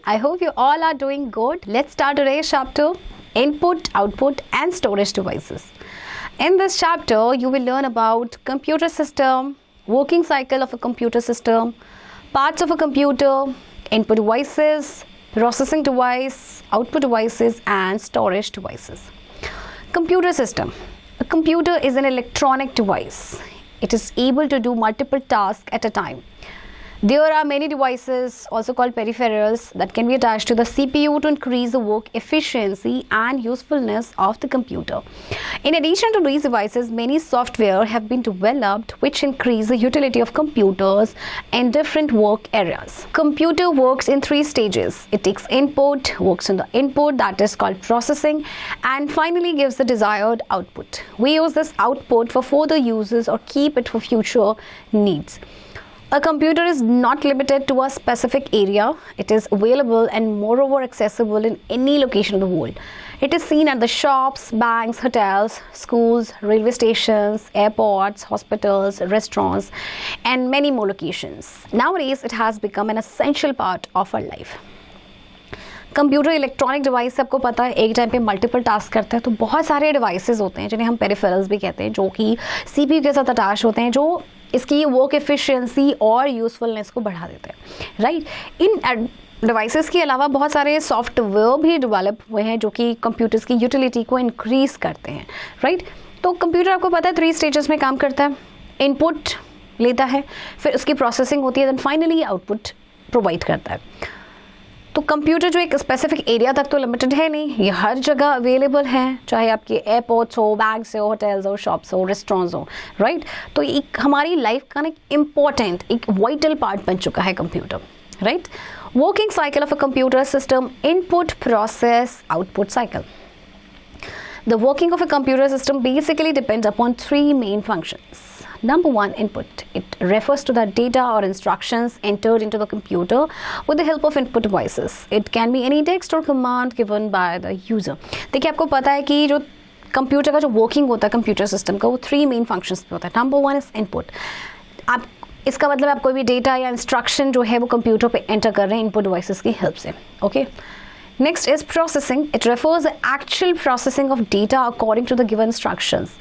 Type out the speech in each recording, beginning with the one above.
I hope you all are doing good. Let's start today's chapter, Input, Output and Storage Devices. In this chapter, you will learn about computer system, working cycle of a computer system, parts of a computer, input devices, processing device, output devices and storage devices. Computer system. A computer is an electronic device. It is able to do multiple tasks at a time. There are many devices, also called peripherals, that can be attached to the CPU to increase the work efficiency and usefulness of the computer. In addition to these devices, many software have been developed which increase the utility of computers in different work areas. Computer works in 3 stages. It takes input, works on the input, that is called processing, and finally gives the desired output. We use this output for further uses or keep it for future needs. A computer is not limited to a specific area. It is available and moreover accessible in any location of the world. It is seen at the shops, banks, hotels, schools, railway stations, airports, hospitals, restaurants, and many more locations. Nowadays, it has become an essential part of our life. Computer electronic device आपको पता है एक time पे multiple task करते हैं, तो बहुत सारे डिवाइसेस होते हैं जिन्हें हम पेरिफेरल्स भी कहते हैं, जो कि सीपीयू के साथ अटैच होते हैं, जो इसकी वर्क एफिशिएंसी और यूजफुलनेस को बढ़ा देते हैं, राइट। इन डिवाइसेस के अलावा बहुत सारे सॉफ्टवेयर भी डेवलप हुए हैं जो कि कंप्यूटर्स की यूटिलिटी को इंक्रीज करते हैं, राइट। तो कंप्यूटर आपको पता है 3 स्टेजेस में काम करता है। इनपुट लेता है, फिर उसकी प्रोसेसिंग होती है, देन फाइनली आउटपुट प्रोवाइड करता है। तो कंप्यूटर जो एक स्पेसिफिक एरिया तक तो लिमिटेड है नहीं, ये हर जगह अवेलेबल है, चाहे आपके एयरपोर्ट्स हो, बैंक्स हो, होटल्स हो, शॉप्स हो, रेस्टोरेंट्स हो, राइट। तो एक हमारी लाइफ का एक इम्पॉर्टेंट, एक वाइटल पार्ट बन चुका है computer, right. Working cycle of a computer system, input, process, output cycle. The working of a computer system basically depends upon 3 main functions. Number 1, input. It refers to the data or instructions entered into the computer with the help of input devices. It can be any text or command given by the user. देखिए आपको पता है कि जो computer का जो working होता है कंप्यूटर सिस्टम का, वो 3 मेन फंक्शंस पे होता है. Number 1 is input. आप इसका मतलब आप कोई भी डेटा या इंस्ट्रक्शन जो है वो कंप्यूटर पे एंटर कर रहे हैं इनपुट डिवाइसेस की हेल्प से. Okay. Next is processing. It refers to the actual processing of data according to the given instructions.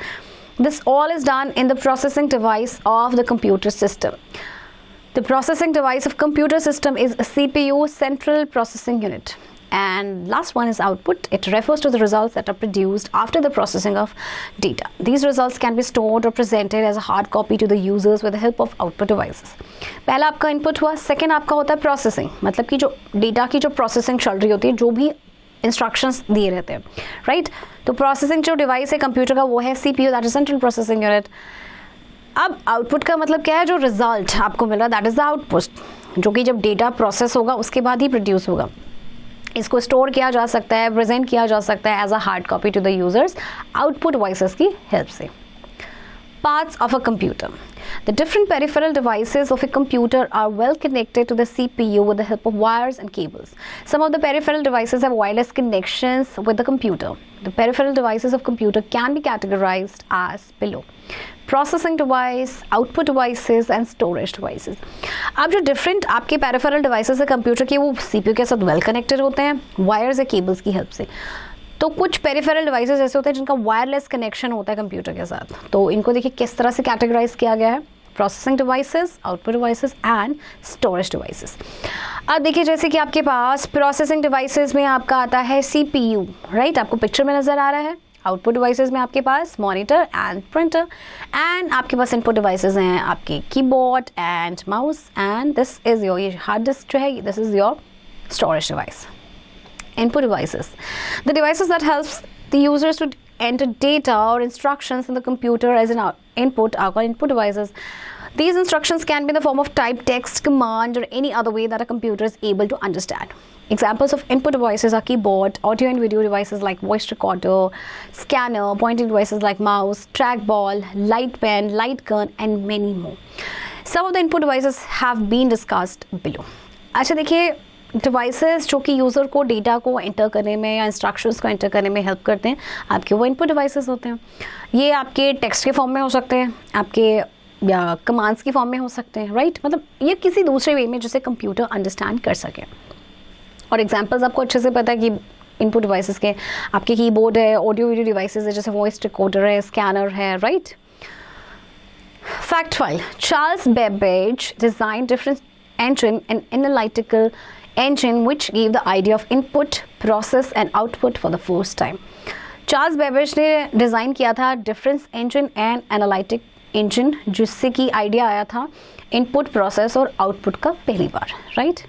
This all is done in the processing device of the computer system. The processing device of computer system is a CPU, Central Processing Unit. And last one is output. It refers to the results that are produced after the processing of data. These results can be stored or presented as a hard copy to the users with the help of output devices. पहला आपका input हुआ, second आपका होता है processing, मतलब कि जो data की जो प्रोसेसिंग चल रही होती है, जो भी इंस्ट्रक्शंस दिए रहते हैं, राइट. तो प्रोसेसिंग जो डिवाइस है कंप्यूटर का वो है CPU, that is central processing unit. अब आउटपुट का मतलब क्या है, जो रिजल्ट आपको मिल रहा है दैट इज द आउटपुट, जो कि जब डेटा प्रोसेस होगा उसके बाद ही प्रोड्यूस होगा. इसको स्टोर किया जा सकता है, प्रेजेंट किया जा सकता है as a hard copy to the users output devices की हेल्प से. Parts of a computer. The different peripheral devices of a computer are well connected to the CPU with the help of wires and cables. Some of the peripheral devices have wireless connections with the computer. The peripheral devices of computer can be categorized as below. Processing device, output devices and storage devices. अब जो different आपके peripheral devices है computer के, वो CPU के साथ well connected होते हैं wires या cables की हेल्प से. तो कुछ पेरिफेरल डिवाइसेस ऐसे होते हैं जिनका वायरलेस कनेक्शन होता है कंप्यूटर के साथ. तो इनको देखिए किस तरह से कैटेगराइज किया गया है, processing devices, output devices and storage devices. अब देखिए जैसे कि आपके पास प्रोसेसिंग डिवाइसेस में आपका आता है CPU, राइट, आपको पिक्चर में नजर आ रहा है. आउटपुट डिवाइसेस में आपके पास मॉनिटर एंड प्रिंटर, एंड आपके पास इनपुट डिवाइसेस हैं आपके keyboard and mouse, and this is your, ये हार्ड डिस्क जो है this is your storage device. Input devices. The devices that helps the users to enter data or instructions in the computer as an input are called input devices. These instructions can be in the form of typed text, command, or any other way that a computer is able to understand. Examples of input devices are keyboard, audio and video devices like voice recorder, scanner, pointing devices like mouse, trackball, light pen, light gun, and many more. Some of the input devices have been discussed below. अच्छा देखिए, devices जो कि user को data को enter करने में या instructions को एंटर करने में हेल्प करते हैं, आपके वो इनपुट डिवाइसेस होते हैं. ये आपके टेक्स्ट के फॉर्म में हो सकते हैं, आपके या कमांड्स की फॉर्म में हो सकते हैं, राइट. मतलब ये किसी दूसरे वे में जिसे कंप्यूटर अंडरस्टैंड कर सके. और एग्जाम्पल्स आपको अच्छे से पता है कि इनपुट डिवाइसेस के आपके कीबोर्ड है, ऑडियो वीडियो डिवाइसेस है, जैसे वॉइस रिकॉर्डर है, स्कैनर है, right. Fact file. Charles Babbage design different engine and analytical engine which gave the idea of input, process and output for the first time. Charles Babbage ने design किया था difference engine and analytic engine, जिससे कि idea आया था input, process और output का पहली बार, right.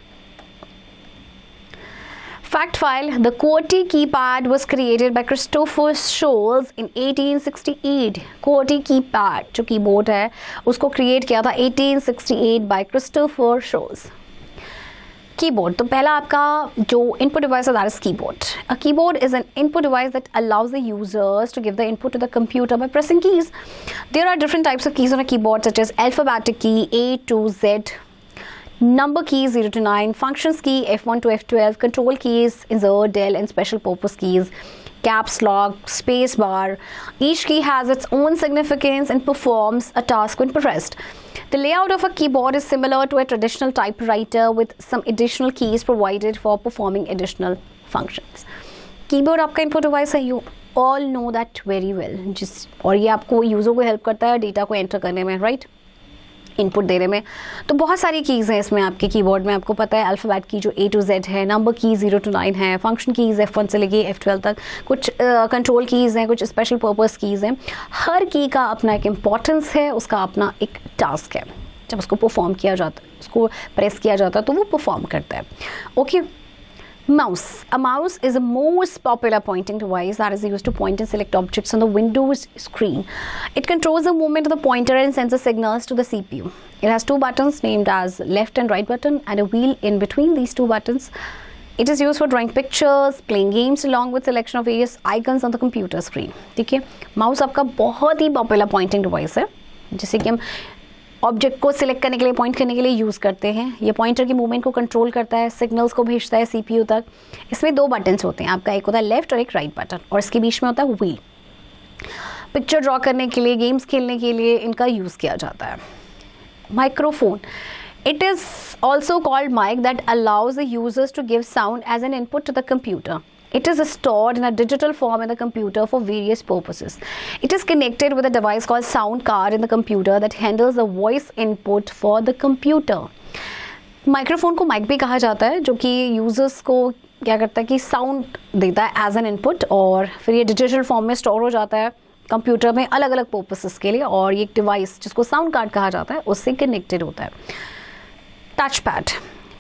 Fact file. The QWERTY keypad was created by Christopher Sholes in 1868. QWERTY keypad जो कीबोर्ड है उसको क्रिएट किया था 1868 by Christopher Sholes. कीबोर्ड, तो पहला आपका जो इनपुट डिवाइस है that is keyboard. A keyboard is an input device that allows the users to give the input to the computer by pressing keys. There are different types of keys on a keyboard such as alphabetic key A to Z, number keys 0 to 9, functions key F1 to F12, control keys, insert, del and special purpose keys, caps lock, space bar. Each key has its own significance and performs a task when pressed. The layout of a keyboard is similar to a traditional typewriter with some additional keys provided for performing additional functions. Keyboard आपका input device है, you all know that very well, और ये आपको user को help करता है data को enter करने में, राइट, इनपुट देने में. तो बहुत सारी कीज़ हैं इसमें आपके कीबोर्ड में, आपको पता है अल्फ़ाबेट की जो A to Z है, नंबर की 0 to 9 है, फंक्शन कीज़ F1 से लेके F12 तक, कुछ कंट्रोल कीज़ हैं, कुछ स्पेशल पर्पस कीज़ हैं. हर की का अपना एक इम्पॉर्टेंस है, उसका अपना एक टास्क है. जब उसको परफॉर्म किया जाता है, उसको प्रेस किया जाता है तो वो परफॉर्म करता है. Okay. Mouse. A mouse is the most popular pointing device that is used to point and select objects on the Windows screen. It controls the movement of the pointer and sends the signals to the CPU. It has two buttons named as left and right button and a wheel in between these two buttons. It is used for drawing pictures, playing games along with selection of various icons on the computer screen. ठीक है, mouse आपका बहुत ही popular pointing device है, जैसे कि हम object को select करने के लिए, पॉइंट करने के लिए यूज़ करते हैं. ये पॉइंटर की मूवमेंट को कंट्रोल करता है, सिग्नल्स को भेजता है सीपीयू तक. इसमें दो बटन्स होते हैं आपका, एक होता है लेफ्ट और एक राइट बटन, और इसके बीच में होता है व्हील. पिक्चर ड्रॉ करने के लिए, गेम्स खेलने के लिए इनका यूज़ किया जाता है. Microphone. It is also called mic that allows the users to give sound as an input to the computer. It is stored in a digital form in the computer for various purposes. It is connected with a device called sound card in the computer that handles the voice input for the computer. Microphone को mic भी कहा जाता है, जो कि users को क्या करता है कि साउंड देता है एज एन इनपुट, और फिर ये डिजिटल फॉर्म में स्टोर हो जाता है कंप्यूटर में अलग अलग पर्पसेस के लिए, और ये एक डिवाइस जिसको साउंड कार्ड कहा जाता है उससे कनेक्टेड होता है. Touch pad.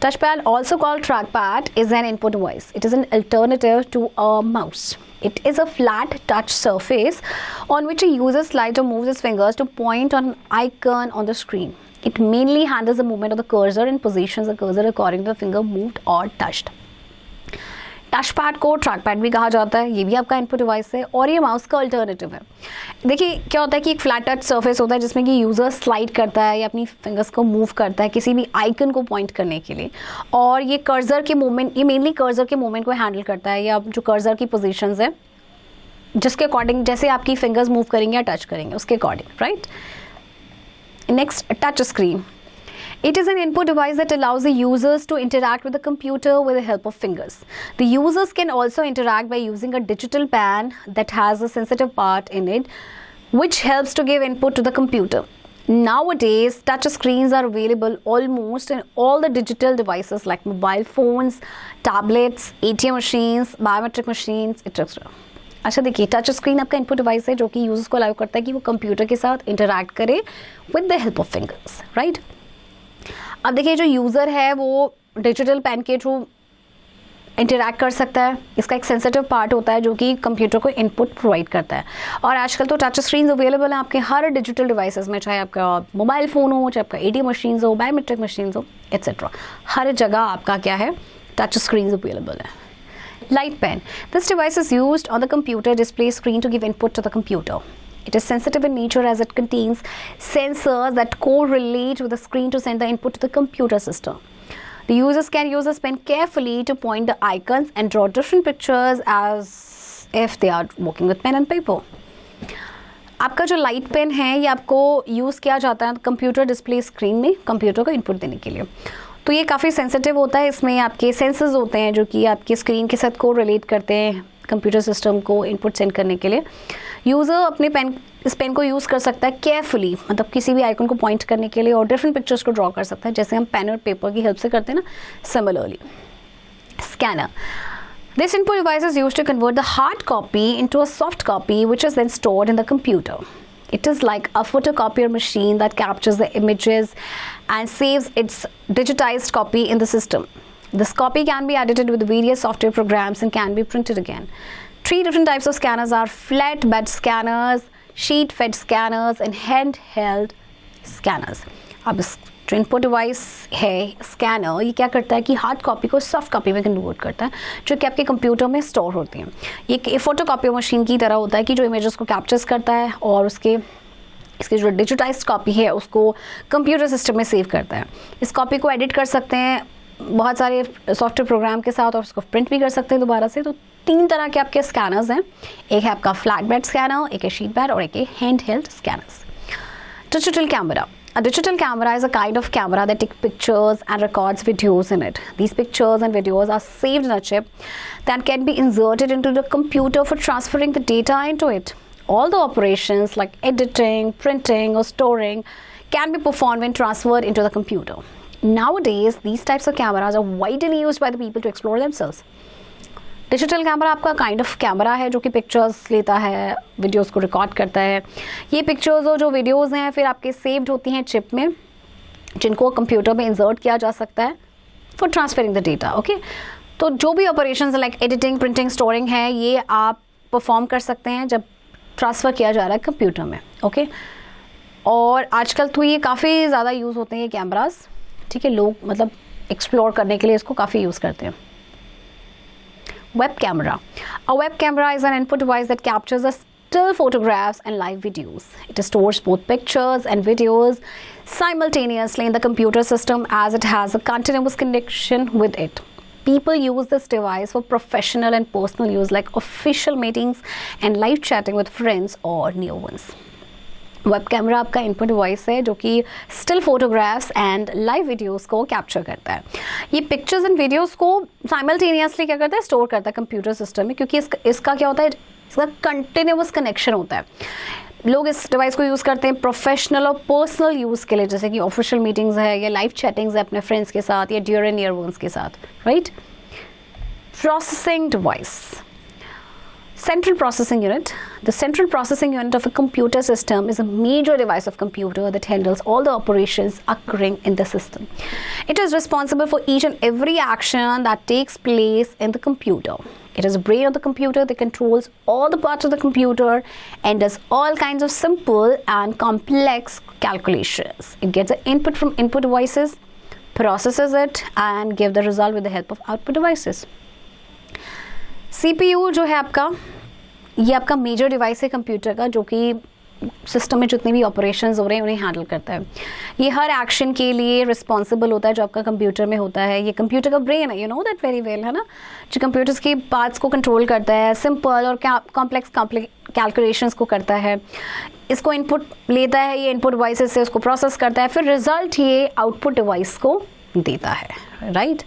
Touchpad, also called trackpad, is an input device. It is an alternative to a mouse. It is a flat touch surface on which a user slides or moves his fingers to point on an icon on the screen. It mainly handles the movement of the cursor and positions the cursor according to the finger moved or touched. Touchpad को trackpad भी कहा जाता है, ये भी आपका input device है, और ये माउस का अल्टरनेटिव है. देखिए क्या होता है कि एक फ्लैट टच सरफेस होता है जिसमें कि यूज़र स्लाइड करता है या अपनी फिंगर्स को मूव करता है किसी भी आइकन को पॉइंट करने के लिए, और ये कर्सर के मूवमेंट, ये मेनली कर्सर के मूवमेंट को हैंडल करता है, या जो कर्सर की पोजीशंस है जिसके अकॉर्डिंग जैसे आपकी फिंगर्स मूव करेंगे या टच करेंगे उसके according, right. Next, touch screen. It is an input device that allows the users to interact with the computer with the help of fingers. The users can also interact by using a digital pen that has a sensitive part in it, which helps to give input to the computer. Nowadays, touch screens are available almost in all the digital devices like mobile phones, tablets, ATM machines, biometric machines, etc. अच्छा देखिए, touch screen आपका input device है जो कि users को allow करता है कि वो कंप्यूटर के साथ इंटरैक्ट करे with the help of fingers, right. अब देखिए जो यूज़र है वो डिजिटल पेन के थ्रू इंटरैक्ट कर सकता है. इसका एक सेंसिटिव पार्ट होता है जो कि कंप्यूटर को इनपुट प्रोवाइड करता है, और आजकल तो टच स्क्रीन अवेलेबल हैं आपके हर डिजिटल डिवाइसेस में, चाहे आपका मोबाइल फ़ोन हो, चाहे आपका ATM मशीन हो, बायोमेट्रिक मशीन हो, एट्सेट्रा. हर जगह आपका क्या है, टच स्क्रीन अवेलेबल है. Light pen. This device is used on the computer display screen to give input to the computer. It is sensitive in nature as it contains sensors that correlate with the screen to send the input to the computer system. The users can use this pen carefully to point the icons and draw different pictures as if they are working with pen and paper. आपका जो light pen है ये आपको use किया जाता है computer display screen में computer को इनपुट देने के लिए. तो ये काफ़ी सेंसिटिव होता है, इसमें आपके सेंसर्स होते हैं जो कि आपकी स्क्रीन के साथ को रिलेट करते हैं कंप्यूटर सिस्टम को इनपुट सेंड करने के लिए। यूज़र अपने इस पेन को यूज़ कर सकता है केयरफुली, मतलब किसी भी आइकन को पॉइंट करने के लिए, और डिफरेंट पिक्चर्स को ड्रॉ कर सकता है जैसे हम पेन और पेपर की हेल्प से करते हैं ना, similarly. Scanner, this input device is used to convert the hard copy into a soft copy which is then stored in the computer. It is like a photocopier machine that captures the images and saves its digitized copy in the system. This copy can be edited with various software programs and can be printed again. 3 different types of scanners are flatbed scanners, sheet-fed scanners and handheld scanners. अब जो input device है scanner, ये क्या करता है कि hard copy को soft copy में कन्वर्ट करता है जो कि आपके कंप्यूटर में स्टोर होती हैं। ये फोटो कॉपी मशीन की तरह होता है कि जो इमेजेस को कैप्चर्स करता है और इसकी जो डिजिटाइज्ड कॉपी है उसको कंप्यूटर सिस्टम में सेव करता है। इस कॉपी को एडिट कर सकते हैं बहुत सारे सॉफ्टवेयर प्रोग्राम के साथ और उसको प्रिंट भी कर सकते हैं दोबारा से। तो 3 तरह के आपके स्कैनर्स हैं, एक है आपका फ्लैट बेड स्कैनर, एक है शीट बेड और एक है hand held scanners. Digital camera, a digital camera is a kind of camera that takes pictures and records videos in it. These pictures and videos are saved in a chip that can be inserted into the computer for transferring the data into it. All the operations like editing, printing or storing can be performed when transferred into the computer. Nowadays, these types of cameras are widely used by the people to explore themselves. Digital camera आपका kind of camera है जो कि pictures लेता है, videos को record करता है। ये पिक्चर्स और जो वीडियोस हैं फिर आपके सेव्ड होती हैं चिप में, जिनको कंप्यूटर में इंसर्ट किया जा सकता है for transferring the data. Okay, तो जो भी operations like editing, printing, storing है, ये आप परफॉर्म कर सकते हैं जब ट्रांसफ़र किया जा रहा है कंप्यूटर में। ओके, और आजकल तो ये काफ़ी ज़्यादा यूज़ होते हैं ये कैमराज, ठीक है, लोग मतलब एक्सप्लोर करने के लिए इसको काफ़ी यूज़ करते हैं। Web camera. A web camera is an input device that captures the still photographs and live videos. It stores both pictures and videos simultaneously in the computer system as it has a continuous connection with it. People use this device for professional and personal use like official meetings and live chatting with friends or near ones. Web camera आपका input device है जो कि still photographs and live videos को capture करता है। ये pictures and videos को simultaneously क्या करता है, स्टोर करता है कंप्यूटर सिस्टम में, क्योंकि इसका क्या होता है, इसका कंटिन्यूअस कनेक्शन होता है। लोग इस डिवाइस को यूज़ करते हैं प्रोफेशनल और पर्सनल यूज़ के लिए, जैसे कि ऑफिशियल मीटिंग्स है या लाइव चैटिंग्स है अपने फ्रेंड्स के साथ या डियर एंड नियर वंस के साथ, right. Processing device, Central processing unit. The central processing unit of a computer system is a major device of computer that handles all the operations occurring in the system. It is responsible for each and every action that takes place in the computer. It is the brain of the computer that controls all the parts of the computer and does all kinds of simple and complex calculations. It gets the input from input devices, processes it and gives the result with the help of output devices. CPU जो है आपका, ये आपका major device है computer का जो कि system में जितने भी ऑपरेशंस हो रहे हैं उन्हें हैंडल करता है। ये हर एक्शन के लिए रिस्पॉन्सिबल होता है जो आपका कंप्यूटर में होता है। ये कंप्यूटर का ब्रेन है, you know that very well, है ना, जो कंप्यूटर्स की पार्ट्स को कंट्रोल करता है, सिंपल और कॉम्प्लेक्स कैलकुलेशंस को करता है, इसको इनपुट लेता है, ये इनपुट डिवाइसेस से उसको प्रोसेस करता है, फिर रिजल्ट ये आउटपुट डिवाइस को देता है, right.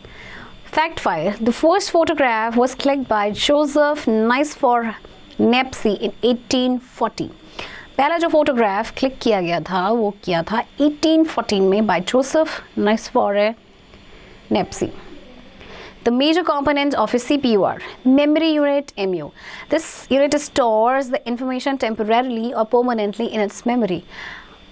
Fact 5. The first photograph was clicked by Joseph Nicephore Nipsey in 1840. पहला जो फोटोग्राफ क्लिक किया गया था वो किया था 1814 में by Joseph Nicephore Nipsey. The major components of a CPU are memory unit (MU). This unit stores the information temporarily or permanently in its memory.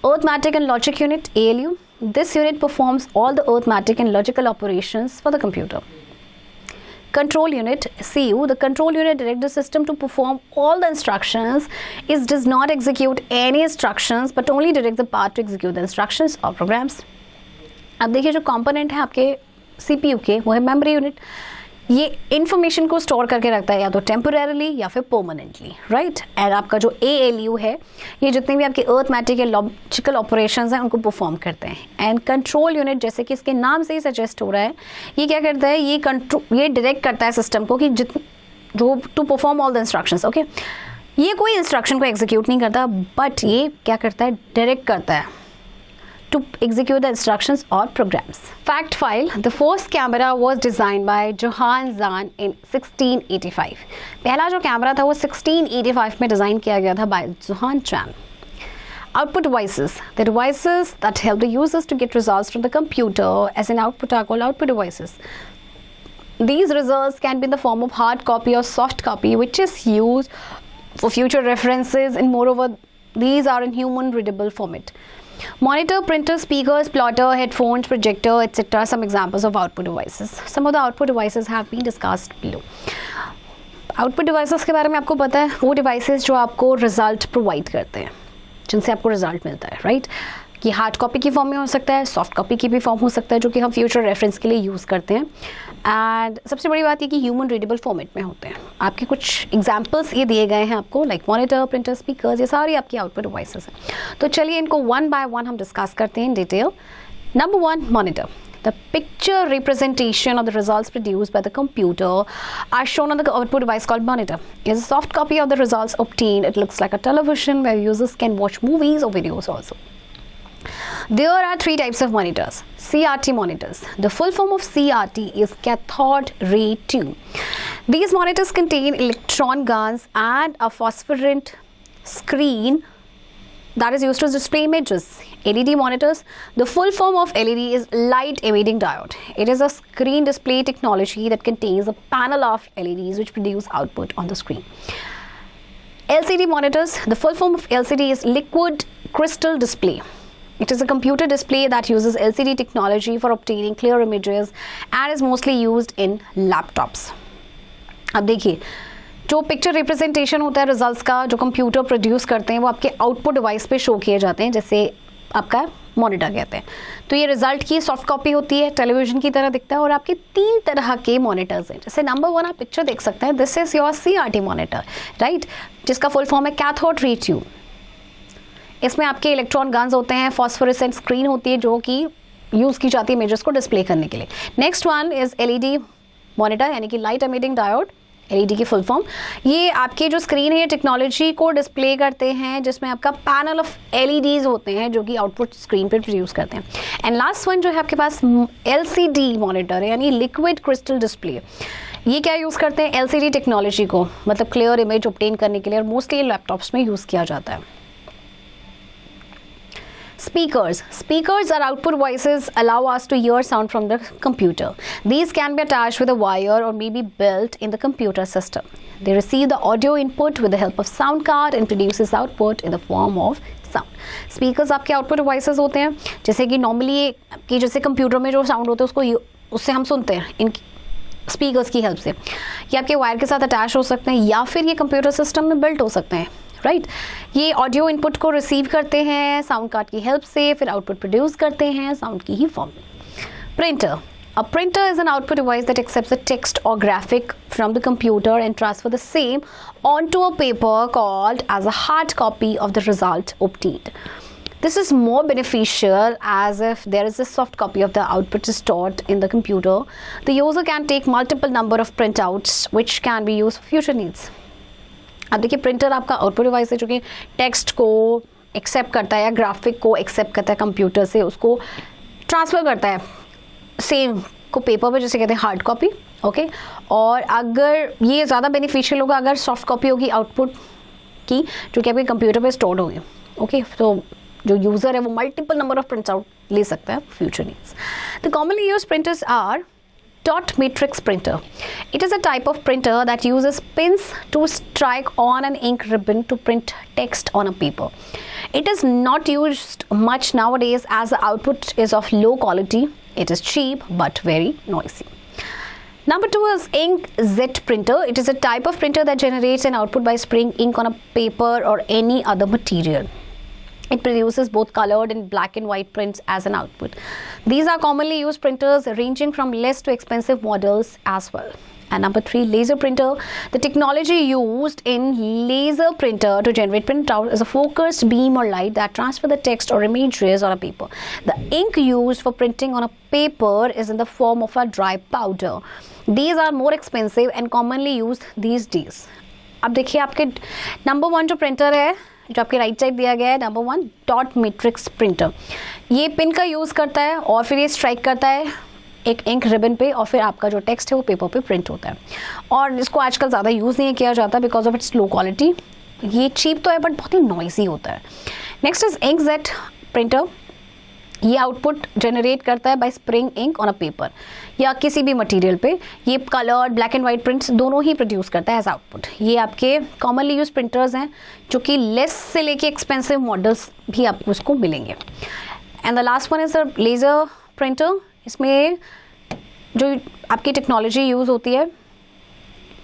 Arithmetic and logic unit (ALU). This unit performs all the arithmetic and logical operations for the computer. Control unit (CU). The control unit directs the system to perform all the instructions. It does not execute any instructions but only directs the part to execute the instructions or programs. अब देखिए जो component है आपके CPU के वो है memory unit. ये information को स्टोर करके रखता है या तो टेम्पोरेरली या फिर परमानेंटली, राइट। एंड आपका जो ALU है ये जितने भी आपके अर्थमेटिक या लॉजिकल ऑपरेशंस हैं उनको परफॉर्म करते हैं। एंड कंट्रोल यूनिट, जैसे कि इसके नाम से ही सजेस्ट हो रहा है, ये क्या करता है, ये डायरेक्ट करता है सिस्टम को कि जो to perform all the instructions. Okay, ये कोई इंस्ट्रक्शन को एग्जीक्यूट नहीं करता बट ये क्या करता है, डायरेक्ट करता है to execute the instructions or programs. Fact file: the first camera was designed by Johann Zahn in 1685. पहला जो कैमरा था वो 1685 में डिज़ाइन किया गया था by Johann Zahn. Output devices: the devices that help the users to get results from the computer as an output are called output devices. These results can be in the form of hard copy or soft copy, which is used for future references, and moreover, these are in human readable format. Monitor, printer, speakers, plotter, headphones, projector, etc. Some examples of output devices. Some of the output devices have been discussed below. Output devices के बारे में आपको पता है, वो devices जो आपको result provide करते हैं, जिनसे आपको रिजल्ट मिलता है, राइट? ये हार्ड कॉपी की फॉर्म में हो सकता है, सॉफ्ट कॉपी की भी फॉर्म हो सकता है, जो कि हम फ्यूचर रेफरेंस के लिए यूज़ करते हैं. एंड सबसे बड़ी बात ये कि ह्यूमन रीडेबल फॉर्मेट में होते हैं. आपके कुछ एग्जांपल्स ये दिए गए हैं आपको, लाइक मॉनिटर, प्रिंटर, स्पीकर्स, ये सारी आपकी आउटपुट डिवाइसेस हैं. तो चलिए इनको वन बाय वन हम डिस्कस करते हैं in detail. Number 1, monitor. The picture representation of the results produced by the computer are shown on the output device called monitor. It's a soft copy of the results obtained. It looks like a television where users can watch movies or videos also. There are 3 types of monitors. CRT monitors. The full form of CRT is cathode ray tube. These monitors contain electron guns and a phosphorescent screen that is used to display images. LED monitors. The full form of LED is light emitting diode. It is a screen display technology that contains a panel of LEDs which produce output on the screen. LCD monitors. The full form of LCD is liquid crystal display. It is a computer display that uses LCD technology for obtaining clear images and is mostly used in laptops. अब देखिए, जो picture representation होता है results का, जो computer produce करते हैं, वो आपके आउटपुट डिवाइस पे शो किए जाते हैं, जैसे आपका मॉनिटर कहते हैं. तो ये रिजल्ट की सॉफ्ट कॉपी होती है, टेलीविजन की तरह दिखता है. और आपके 3 तरह के मॉनिटर्स हैं. जैसे नंबर 1 आप पिक्चर देख सकते हैं, this is your CRT monitor, right, जिसका फुल फॉर्म है कैथोड रे ट्यूब. इसमें आपके इलेक्ट्रॉन गन्स होते हैं, फॉस्फोरेसेंट स्क्रीन होती है जो कि यूज़ की जाती है इमेजेस को डिस्प्ले करने के लिए. Next one is LED monitor, यानी कि लाइट एमिटिंग डायोड, LED की फुल फॉर्म. ये आपकी जो स्क्रीन है, ये टेक्नोलॉजी को डिस्प्ले करते हैं, जिसमें आपका पैनल ऑफ LEDs होते हैं जो कि आउटपुट स्क्रीन पर प्रोड्यूस करते हैं. एंड लास्ट वन जो है आपके पास LCD मॉनिटर है, यानी लिक्विड क्रिस्टल डिस्प्ले. ये क्या यूज़ करते हैं? LCD टेक्नोलॉजी को, मतलब क्लियर इमेज ऑब्टेन करने के लिए, और मोस्टली लैपटॉप्स में यूज़ किया जाता है. Speakers. Speakers are output devices allow us to hear sound from the computer. These can be attached with a wire or may be built in the computer system. They receive the audio input with the help of sound card and produces output in the form of sound. Speakers आपके output devices होते हैं, जैसे कि normally कि जैसे computer में जो sound होता है उसको उससे हम सुनते हैं इन स्पीकर्स की हेल्प से. ये आपके वायर के साथ अटैच हो सकते हैं या फिर ये कंप्यूटर सिस्टम में बिल्ट हो सकते हैं, राइट. ये ऑडियो इनपुट को रिसीव करते हैं साउंड कार्ड की हेल्प से, फिर आउटपुट प्रोड्यूस करते हैं साउंड की ही फॉर्म में. Printer. A printer is an output device that accepts the text or graphic from the computer and transfer the same onto a paper called as a hard copy of the result obtained. This is more beneficial as if there is a soft copy of the output stored in the computer. The user can take multiple number of printouts which can be used for future needs. अब देखिए, printer आपका output device है जो कि text को accept करता है या ग्राफिक को एक्सेप्ट करता है कंप्यूटर से, उसको ट्रांसफ़र करता है सेम को पेपर पे, जैसे कहते हैं हार्ड कॉपी, ओके. और अगर ये ज़्यादा बेनिफिशियल होगा अगर सॉफ्ट कॉपी होगी आउटपुट की, जो कि आपके कंप्यूटर पे स्टोर्ड होगी, ओके. तो जो यूज़र है वो multiple number of prints out ले सकता है future needs. The commonly use printers are dot matrix printer. It is a type of printer that uses pins to strike on an ink ribbon to print text on a paper. It is not used much nowadays as the output is of low quality. It is cheap but very noisy. Number 2 is inkjet printer. It is a type of printer that generates an output by spraying ink on a paper or any other material. It produces both colored and black and white prints as an output. These are commonly used printers ranging from less to expensive models as well. And number 3, laser printer. The technology used in laser printer to generate printout is a focused beam or light that transfer the text or images on a paper. The ink used for printing on a paper is in the form of a dry powder. These are more expensive and commonly used these days. अब देखिए, आपके number 1 जो printer है जो आपके right side दिया गया है, नंबर 1 डॉट मैट्रिक्स प्रिंटर। ये पिन का यूज़ करता है और फिर ये स्ट्राइक करता है एक इंक रिबन पे और फिर आपका जो टेक्स्ट है वो पेपर पे प्रिंट होता है। और इसको आजकल ज़्यादा यूज़ नहीं किया जाता because of its low quality. ये चीप तो है बट बहुत ही नॉइसी होता है। Next is inkjet printer. ये आउटपुट जनरेट करता है by spraying ink on a paper या किसी भी मटेरियल पे। ये coloured black and white prints दोनों ही प्रोड्यूस करता है एज आउटपुट। ये आपके कॉमनली यूज प्रिंटर्स हैं जो कि लेस से लेके एक्सपेंसिव मॉडल्स भी आपको उसको मिलेंगे। And the last one is a laser printer. इसमें जो आपकी टेक्नोलॉजी यूज़ होती है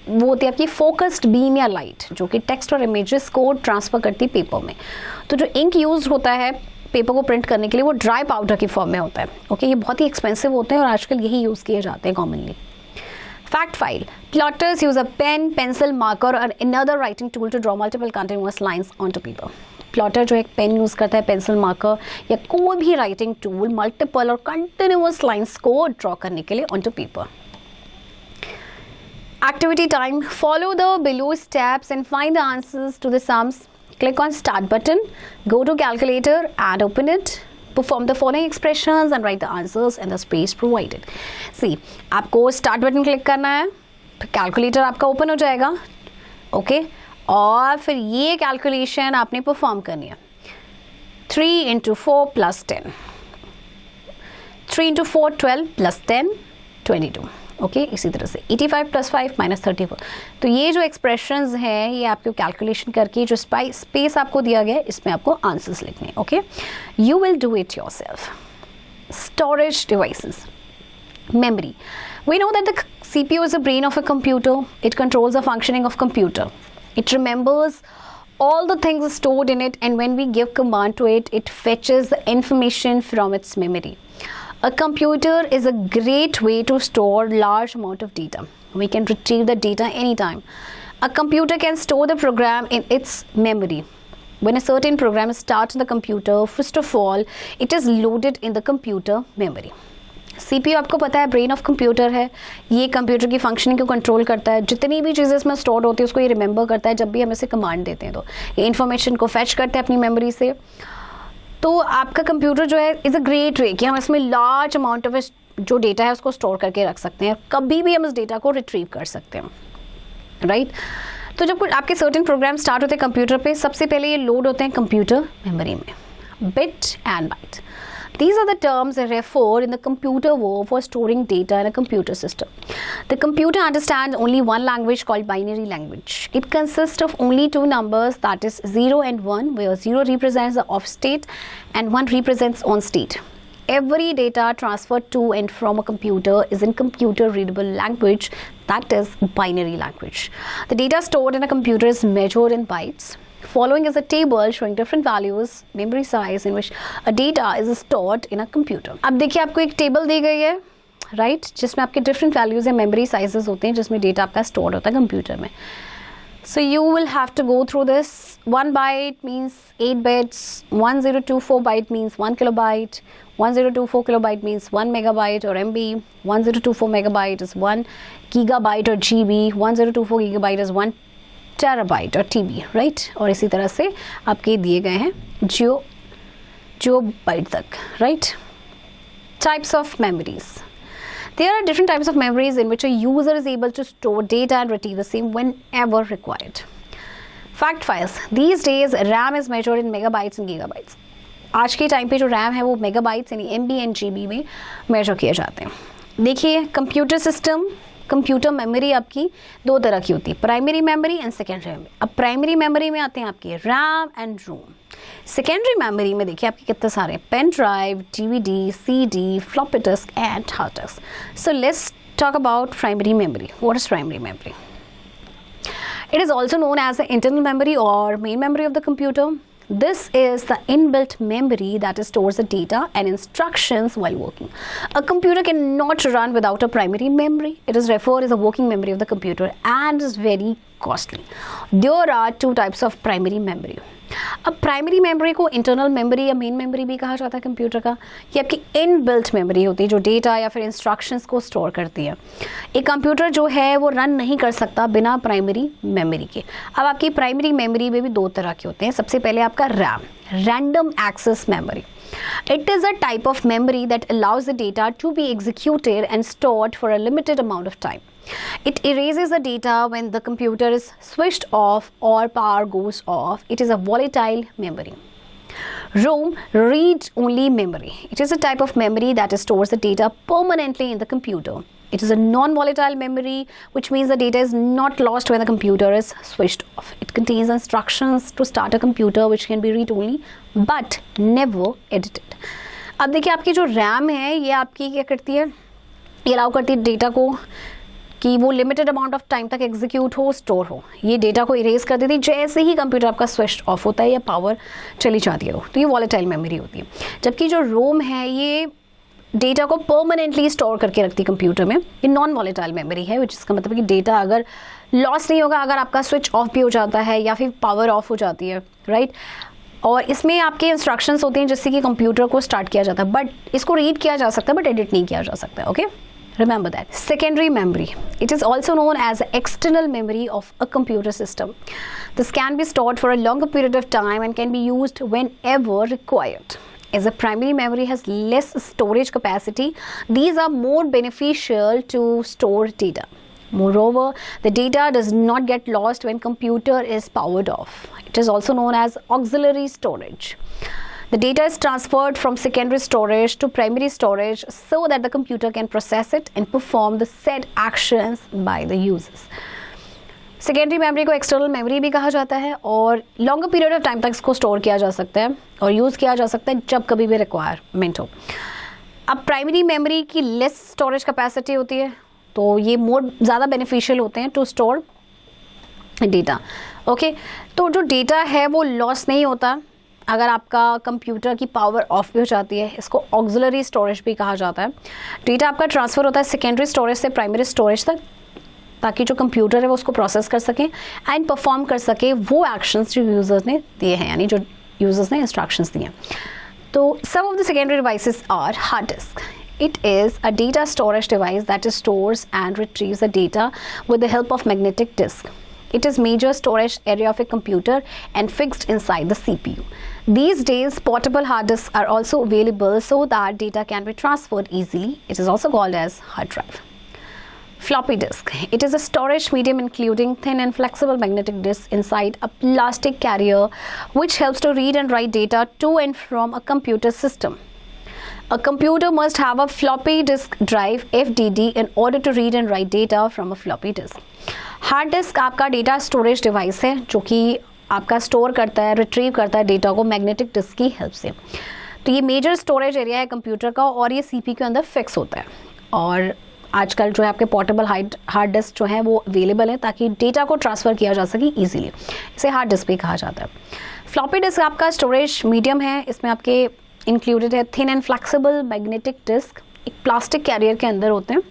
वो होती है आपकी फोकस्ड बीम या लाइट, जो कि टेक्स्ट और इमेजेस को ट्रांसफ़र करती है पेपर में। तो जो इंक यूज़ होता है पेपर को प्रिंट करने के लिए वो ड्राई पाउडर की फॉर्म में होता है। ओके, ये बहुत ही एक्सपेंसिव होते हैं और आजकल यही यूज़ किए जाते हैं commonly. Fact file. Plotters use a pen, pencil, marker और another writing tool to draw multiple continuous lines on to paper. Plotter जो एक पेन यूज़ करता है, पेंसिल, मार्कर या कोई भी राइटिंग टूल मल्टीपल और कंटिन्यूअस लाइंस को ड्रॉ करने के लिए on to paper. Activity time. Follow the below steps and find the answers to the sums. Click on start button, go to calculator and open it. Perform the following expressions and write the answers in the space provided. See, आपको start button click करना है, फिर calculator आपका open हो जाएगा, okay? और फिर ये calculation आपने perform करनी है। 3 into 4 plus 10. 3 into 4 12 plus 10 22. Okay इसी तरह से 85 + 5 - 34। तो ये जो एक्सप्रेशंस हैं ये आपको कैलकुलेशन करके जो स्पेस आपको दिया गया है इसमें आपको आंसर्स लिखने हैं। Okay, you will do it yourself. Storage devices. memory. We know that the CPU is the brain of a computer. It controls the functioning of computer. It remembers all the things stored in it, and when we give command to it, it fetches the information from its memory. A computer is a great way to store large amount of data. We can retrieve the data anytime. A computer can store the program in its memory. When a certain program starts in the computer, first of all, it is loaded in the computer memory. CPU आपको पता है brain of computer है। ये computer की functioning को control करता है। जितनी भी चीज़ें इसमें स्टोर होती है उसको ये रिमेंबर करता है। जब भी हम इसे कमांड देते हैं तो ये इन्फॉर्मेशन को फैच करते हैं अपनी मेमोरी से। तो आपका कंप्यूटर जो है इज़ अ ग्रेट वे कि हम इसमें लार्ज अमाउंट ऑफ जो डेटा है उसको स्टोर करके रख सकते हैं। कभी भी हम इस डेटा को रिट्रीव कर सकते हैं, राइट? तो जब आपके सर्टेन प्रोग्राम स्टार्ट होते हैं कंप्यूटर पे, सबसे पहले ये लोड होते हैं कंप्यूटर मेमोरी में, bit and byte. These are the terms that refer in the computer verb for storing data in a computer system. The computer understands only one language called binary language. It consists of only two numbers, that is 0 and 1, where 0 represents the off state and 1 represents on state. Every data transferred to and from a computer is in computer readable language, that is binary language. The data stored in a computer is measured in bytes. Following is a table showing different values, memory size in which a data is stored in a computer. अब देखिए आपको एक table दी गई है, right, जिसमें आपके different values या memory sizes होते हैं जिसमें डेटा आपका स्टोर होता है कंप्यूटर में। So you will have to go through this. 1 byte means 8 bits, 1024 byte means 1 kilobyte, 1024 kilobyte means 1 megabyte or MB, 1024 megabyte is 1 gigabyte or GB, 1024 gigabyte is 1 terabyte और TB, right? और इसी तरह से आपके दिए गए हैं जो बाइट तक, right? Types of memories. There are different types of memories in which a user is able to store data and retrieve the same whenever required. Fact files. These days RAM is measured in megabytes and gigabytes. आज के time पे जो RAM है वो megabytes यानी MB and GB में major किए जाते हैं। देखिए कंप्यूटर सिस्टम, कंप्यूटर मेमोरी आपकी दो तरह की होती है, primary memory and secondary memory. अब प्राइमरी मेमोरी में आते हैं आपके RAM and ROM. Secondary memory में देखिए आपके कितने सारे pen drive, DVD, CD, floppy disk and hard disk. So let's talk about primary memory. What is primary memory? It is also known as the internal memory or main memory of the computer. This is the inbuilt memory that stores the data and instructions while working. A computer cannot run without a primary memory. It is referred as a working memory of the computer and is very costly. There are two types of primary memory. अब primary memory को internal memory या main memory भी कहा जाता है computer का। ये आपकी इनबिल्ट मेमोरी होती है जो डेटा या फिर इंस्ट्रक्शंस को स्टोर करती है। एक कंप्यूटर जो है वो रन नहीं कर सकता बिना प्राइमरी मेमोरी के। अब आपकी प्राइमरी मेमोरी में भी दो तरह के होते हैं। सबसे पहले आपका RAM, random access memory. It is a type of memory that allows the data to be executed and stored for a limited amount of time. It erases the data when the computer is switched off or power goes off. It is a volatile memory. ROM, read-only memory. It is a type of memory that stores the data permanently in the computer. It is a non-volatile memory, which means the data is not lost when the computer is switched off. It contains instructions to start a computer which can be read-only but never edited. अब देखिए आपकी जो RAM है ये आपकी क्या करती है, ये अलाउ करती है डेटा को कि वो लिमिटेड अमाउंट ऑफ टाइम तक एग्जीक्यूट हो, स्टोर हो। ये डेटा को इरेज कर देती है जैसे ही कंप्यूटर आपका स्विच ऑफ होता है या पावर चली जाती है, तो ये वॉलेटाइल मेमोरी होती है। जबकि जो रोम है ये डेटा को परमानेंटली स्टोर करके रखती है कंप्यूटर में। ये नॉन वॉलेटाइल मेमोरी है, विच इसका मतलब है कि डेटा अगर लॉस नहीं होगा अगर आपका स्विच ऑफ भी हो जाता है या फिर पावर ऑफ हो जाती है, राइट। और इसमें आपके इंस्ट्रक्शंस होते हैं जिससे कि कंप्यूटर को स्टार्ट किया जाता है, बट इसको रीड किया जा सकता है बट एडिट नहीं किया जा सकता है, okay. Remember that. Secondary memory. It is also known as external memory of a computer system. This can be stored for a longer period of time and can be used whenever required. As a primary memory has less storage capacity, these are more beneficial to store data. Moreover, the data does not get lost when computer is powered off. It is also known as auxiliary storage. The data is transferred from secondary storage to primary storage so that the computer can process it and perform the said actions by the users. Secondary memory को external memory भी कहा जाता है और longer period of time तक इसको store किया जा सकता है और यूज़ किया जा सकता है जब कभी भी रिक्वायरमेंट हो। अब प्राइमरी मेमोरी की लेस स्टोरेज कैपेसिटी होती है तो ये मोर ज़्यादा बेनिफिशियल होते हैं टू स्टोर डेटा, ओके। तो जो डेटा है वो लॉस नहीं होता अगर आपका कंप्यूटर की पावर ऑफ भी हो जाती है। इसको ऑक्सिलरी स्टोरेज भी कहा जाता है। डेटा आपका ट्रांसफ़र होता है सेकेंडरी स्टोरेज से प्राइमरी स्टोरेज तक ताकि जो कंप्यूटर है वो उसको प्रोसेस कर सके एंड परफॉर्म कर सके वो एक्शंस जो यूज़र्स ने दिए हैं, यानी जो यूज़र्स ने इंस्ट्रक्शंस दिए हैं। तो some of the secondary devices are hard disk. It is a data storage device that stores and retrieves the data with the help of magnetic disk. It is major storage area of a computer and fixed inside the CPU. These days, portable hard disks are also available so that data can be transferred easily. It is also called as hard drive. Floppy disk. It is a storage medium including thin and flexible magnetic disks inside a plastic carrier which helps to read and write data to and from a computer system. A computer must have a floppy disk drive (FDD) in order to read and write data from a floppy disk. Hard disk आपका data storage device है जो कि आपका store करता है, retrieve करता है data को मैग्नेटिक डिस्क की हेल्प से। तो ये मेजर स्टोरेज एरिया है कंप्यूटर का और ये सीपीयू के अंदर फिक्स होता है। और आजकल जो है आपके पोर्टेबल हार्ड डिस्क जो है वो अवेलेबल है ताकि डेटा को ट्रांसफ़र किया जा सके ईजिली। इसे हार्ड डिस्क भी कहा जाता है। फ्लॉपी डिस्क आपका स्टोरेज मीडियम है। इसमें आपके इंक्लूडेड है thin and flexible magnetic disk, एक प्लास्टिक कैरियर के अंदर होते हैं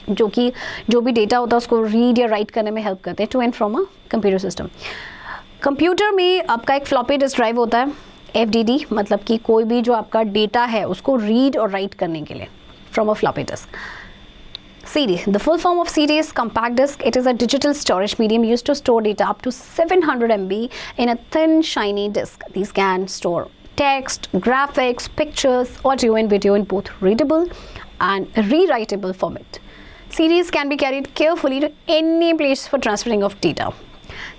जो कि जो भी डेटा होता है उसको रीड या राइट करने में हेल्प करते हैं to and from a computer system. Computer में आपका एक फ्लॉपी डिस्क ड्राइव होता है FDD, मतलब कि कोई भी जो आपका डेटा है उसको रीड और राइट करने के लिए from a floppy disk. CD, the full form of CD is compact disk. It is a digital storage medium used to store data up to 700 MB in a thin, shiny disk. These can store text, graphics, pictures, audio and video in both readable and rewritable format. CDs can be carried carefully to any place for transferring of data.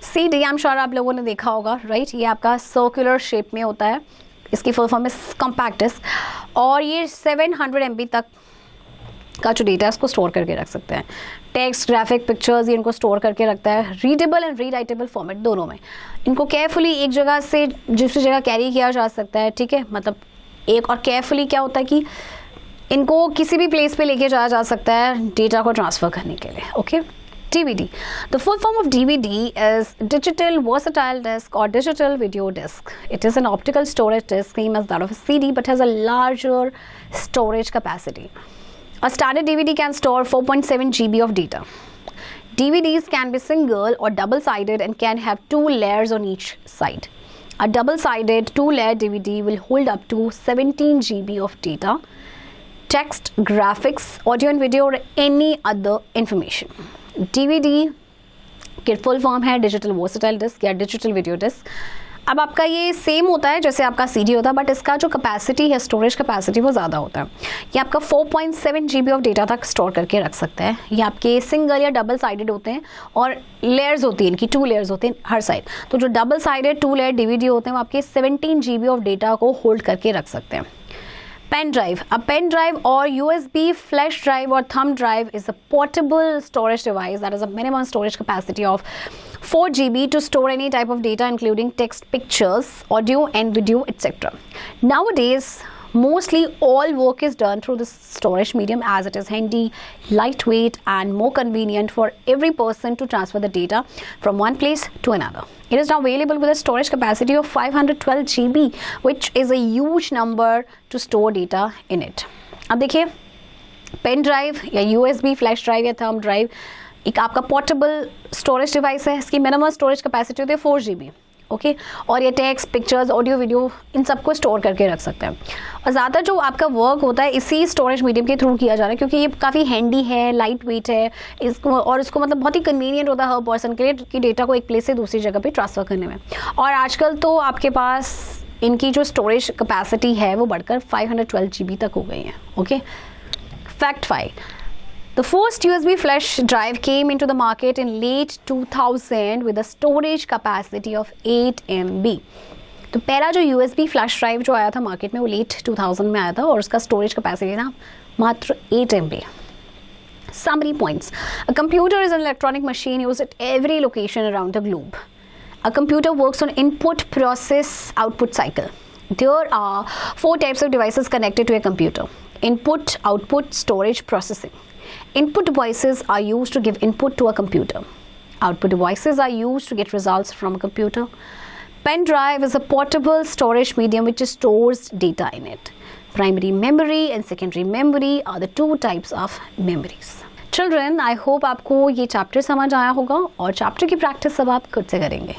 CD, I'm sure आप लोगों ने देखा होगा, right? ये आपका circular shape में होता है। इसकी full form है compact disk और ये 700 MB तक का जो डेटा है उसको स्टोर करके रख सकते हैं। टेक्स्ट, ग्राफिक, पिक्चर्स ये इनको स्टोर करके रखता है रीडेबल एंड रीराइटेबल फॉर्मेट दोनों में। इनको केयरफुली एक जगह से दूसरी जगह कैरी किया जा सकता है, ठीक है। मतलब एक और केयरफुली क्या होता है कि इनको किसी भी प्लेस पे लेके जाया जा सकता है डेटा को ट्रांसफ़र करने के लिए, okay. DVD. The full form of DVD is Digital Versatile Disc or Digital Video Disc. It is an optical storage disc same as that of a CD but has a larger storage capacity. A standard DVD can store 4.7 GB of data. DVDs can be single or double-sided and can have 2 layers on each side. A double-sided 2-layer DVD will hold up to 17 GB of data, text, graphics, audio and video or any other information. DVD की full form है digital versatile disc या digital video disc. अब आपका ये same होता है जैसे आपका CD होता है, बट इसका जो कैपेसिटी है, स्टोरेज कैपेसिटी, वो ज़्यादा होता है। ये आपका 4.7 GB ऑफ डेटा तक स्टोर करके रख सकता है। ये आपके सिंगल या डबल साइडेड होते हैं और लेयर्स होती हैं, इनकी 2 लेयर्स होते हैं हर साइड। तो जो डबल साइडेड 2 लेयर DVD होते हैं वो आपके 17 GB ऑफ डेटा को होल्ड करके रख सकते हैं। Pen drive. A pen drive or USB flash drive or thumb drive is a portable storage device that has a minimum storage capacity of 4 GB to store any type of data including text, pictures, audio and video, etc. Nowadays, mostly all work is done through this storage medium as it is handy, lightweight and more convenient for every person to transfer the data from one place to another. It is now available with a storage capacity of 512 GB, which is a huge number to store data in it. अब देखिए, pen drive या USB flash drive या thumb drive एक आपका portable storage device है। इसकी minimum storage capacity होती है 4 GB, ओके। और ये टेक्स्ट, पिक्चर्स, ऑडियो, वीडियो, इन सबको स्टोर करके रख सकते हैं। और ज़्यादा जो आपका वर्क होता है इसी स्टोरेज मीडियम के थ्रू किया जा रहा है, क्योंकि ये काफ़ी हैंडी है, लाइट वेट है, इसको और इसको मतलब बहुत ही कन्वीनियंट होता है हर पर्सन के लिए कि डेटा को एक प्लेस से दूसरी जगह पे ट्रांसफ़र करने में। और आजकल तो आपके पास इनकी जो स्टोरेज कैपेसिटी है वो बढ़कर 512 GB तक हो गई है, okay. Fact 5. The first USB flash drive came into the market in late 2000 with a storage capacity of 8 MB. तो पहला जो USB फ्लैश ड्राइव जो आया था मार्केट में वो लेट 2000 में आया था और उसका स्टोरेज कैपेसिटी था मात्र 8 MB. Summary points. A computer is an electronic machine used at every location around the globe. A computer works on input, process, output cycle. There are 4 types of devices connected to a computer: input, output, storage, processing. Input devices are used to give input to a computer. Output devices are used to get results from a computer. Pen drive is a portable storage medium which stores data in it. Primary memory and secondary memory are the 2 types of memories. Children, I hope आपको ये chapter समझ आया होगा और chapter की practice सब आप खुद से करेंगे।